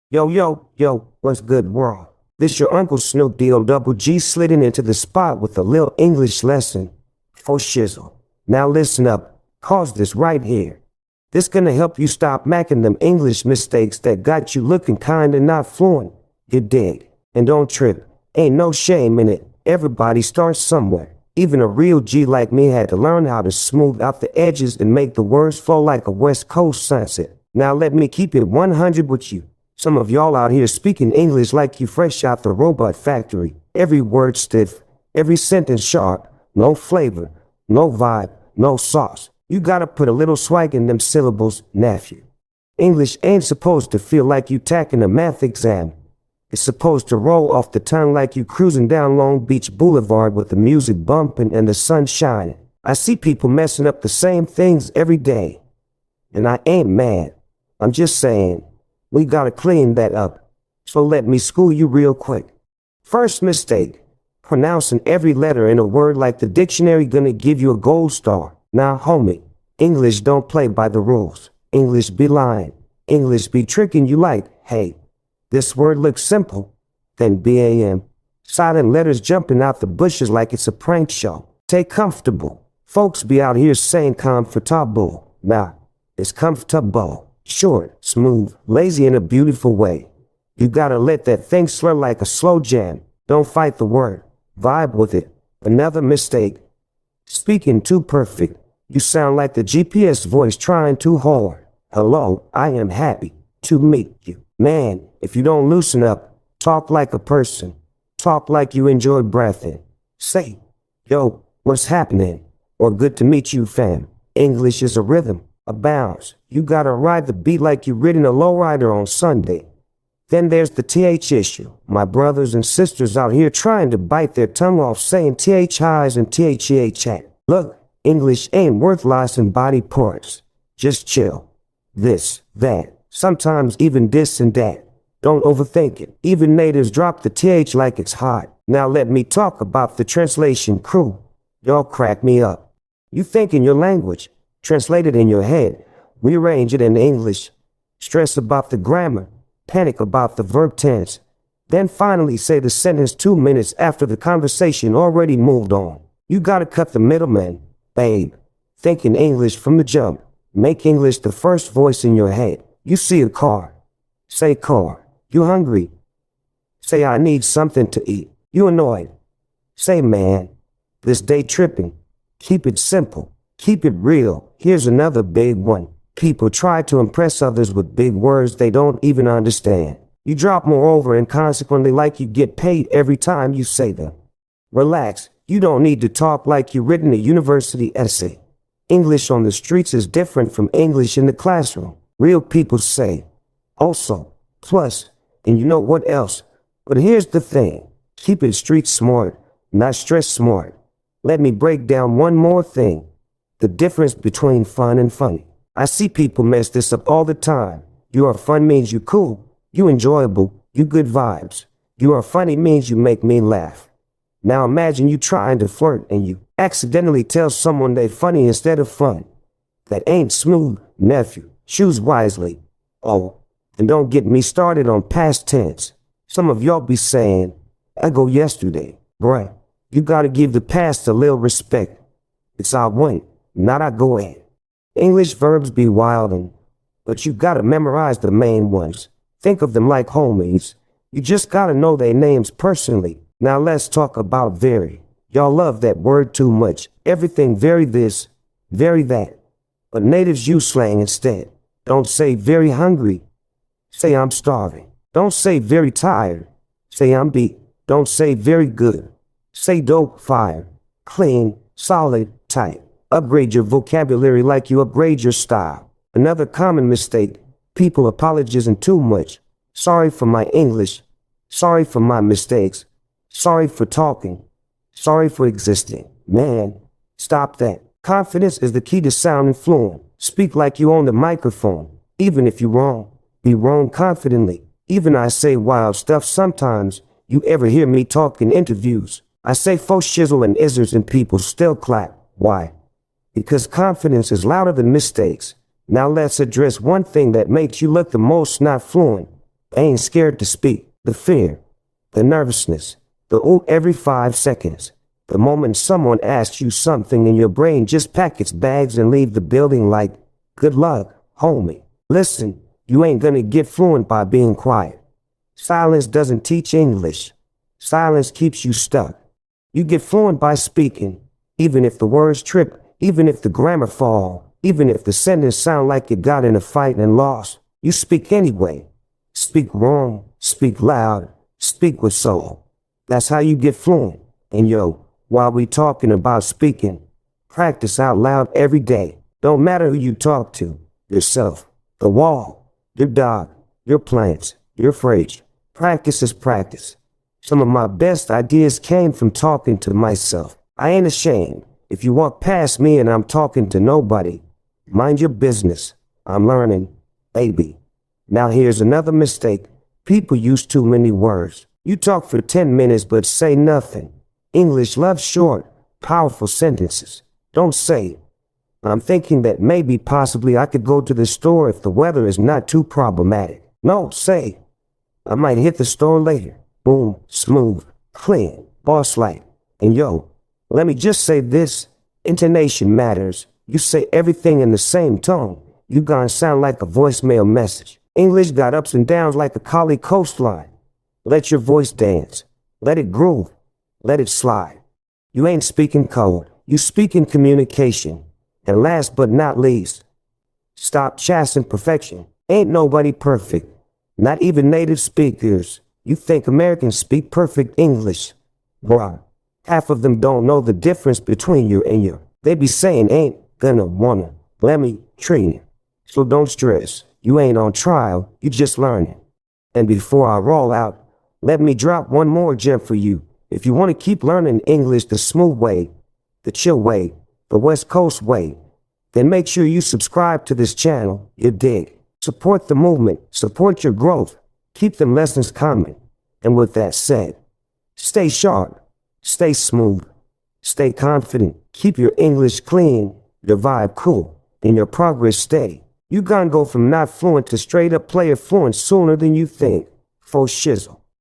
Yo, yo, yo, what's good, world? This your Uncle Snoop Dogg sliding into the spot with a little English lesson for shizzle. Now listen up, cause this right here. This gonna help you stop making them English mistakes that got you looking kinda not fluent. You dig? And don't trip, ain't no shame in it. Everybody starts somewhere. Even a real G like me had to learn how to smooth out the edges and make the words flow like a West Coast sunset. Now let me keep it 100 with you. Some of y'all out here speaking English like you fresh out the robot factory. Every word stiff, every sentence sharp, no flavor, no vibe, no sauce. You gotta put a little swag in them syllables, nephew. English ain't supposed to feel like you tacking a math exam. It's supposed to roll off the tongue like you cruising down Long Beach Boulevard with the music bumping and the sun shining. I see people messing up the same things every day. And I ain't mad. I'm just saying, we gotta clean that up. So let me school you real quick. First mistake, pronouncing every letter in a word like the dictionary gonna give you a gold star. Now homie, English don't play by the rules. English be lying. English be tricking you like, hey, this word looks simple. Then BAM. Silent letters jumping out the bushes like it's a prank show. Take comfortable. Folks be out here saying comfortable. Nah, it's comfortable. Short, smooth, lazy in a beautiful way. You gotta let that thing slur like a slow jam. Don't fight the word. Vibe with it. Another mistake. Speaking too perfect. You sound like the GPS voice trying too hard. Hello, I am happy to meet you. Man, if you don't loosen up, talk like a person. Talk like you enjoy breathing. Say, yo, what's happening? Or good to meet you, fam. English is a rhythm, a bounce. You gotta ride the beat like you're riding a lowrider on Sunday. Then there's the TH issue. My brothers and sisters out here trying to bite their tongue off saying THIs and THEH. Look, English ain't worth lossing body parts. Just chill. This, that, sometimes even this and that. Don't overthink it. Even natives drop the TH like it's hot. Now let me talk about the translation crew. Y'all crack me up. You think in your language, translate it in your head, rearrange it in English, stress about the grammar, panic about the verb tense, then finally say the sentence 2 minutes after the conversation already moved on. You gotta cut the middleman, babe. Think in English from the jump. Make English the first voice in your head. You see a car. Say car. You hungry? Say I need something to eat. You annoyed? Say man. This day tripping. Keep it simple. Keep it real. Here's another big one. People try to impress others with big words they don't even understand. You drop moreover and consequently like you get paid every time you say them. Relax. You don't need to talk like you've written a university essay. English on the streets is different from English in the classroom. Real people say, also, plus, and you know what else? But here's the thing. Keep it street smart, not stress smart. Let me break down one more thing. The difference between fun and funny. I see people mess this up all the time. You are fun means you cool, you enjoyable, you good vibes. You are funny means you make me laugh. Now imagine you trying to flirt and you accidentally tell someone they funny instead of fun. That ain't smooth, nephew. Choose wisely. Oh, and don't get me started on past tense. Some of y'all be saying, I go yesterday. Bruh, you gotta give the past a little respect. It's I went, not I go in. English verbs be wildin', but you gotta memorize the main ones. Think of them like homies. You just gotta know their names personally. Now let's talk about very. Y'all love that word too much. Everything very this, very that. But natives use slang instead. Don't say very hungry. Say I'm starving. Don't say very tired. Say I'm beat. Don't say very good. Say dope, fire, clean, solid, tight. Upgrade your vocabulary like you upgrade your style. Another common mistake. People apologizing too much. Sorry for my English. Sorry for my mistakes. Sorry for talking. Sorry for existing. Man, stop that. Confidence is the key to sounding fluent. Speak like you own the microphone. Even if you're wrong, be wrong confidently. Even I say wild stuff sometimes. You ever hear me talk in interviews? I say faux shizzle and izzers and people still clap. Why? Because confidence is louder than mistakes. Now let's address one thing that makes you look the most not fluent. I ain't scared to speak. The fear, the nervousness, the ooh every 5 seconds. The moment someone asks you something and your brain just pack its bags and leave the building like, good luck, homie. Listen, you ain't gonna get fluent by being quiet. Silence doesn't teach English. Silence keeps you stuck. You get fluent by speaking, even if the words trip, even if the grammar fall, even if the sentence sound like you got in a fight and lost. You speak anyway. Speak wrong, speak loud, speak with soul. That's how you get fluent. And yo, while we talking about speaking, practice out loud every day. Don't matter who you talk to, yourself, the wall, your dog, your plants, your fridge. Practice is practice. Some of my best ideas came from talking to myself. I ain't ashamed. If you walk past me and I'm talking to nobody, mind your business. I'm learning, baby. Now here's another mistake. People use too many words. You talk for 10 minutes but say nothing. English loves short, powerful sentences. Don't say, I'm thinking that maybe possibly I could go to the store if the weather is not too problematic. No, say, I might hit the store later. Boom, smooth, clean, boss-like. And yo, let me just say this, intonation matters. You say everything in the same tone, you gonna sound like a voicemail message. English got ups and downs like a collie coastline. Let your voice dance. Let it groove. Let it slide. You ain't speaking code. You speaking communication. And last but not least, stop chasing perfection. Ain't nobody perfect. Not even native speakers. You think Americans speak perfect English? Bruh, half of them don't know the difference between you and your. They be saying ain't gonna wanna. Let me train you. So don't stress. You ain't on trial. You just learning. And before I roll out, let me drop one more gem for you. If you want to keep learning English the smooth way, the chill way, the West Coast way, then make sure you subscribe to this channel. You dig? Support the movement. Support your growth. Keep them lessons coming. And with that said, stay sharp, stay smooth, stay confident, keep your English clean, your vibe cool, and your progress steady. You gonna go from not fluent to straight up player fluent sooner than you think. For shizzle.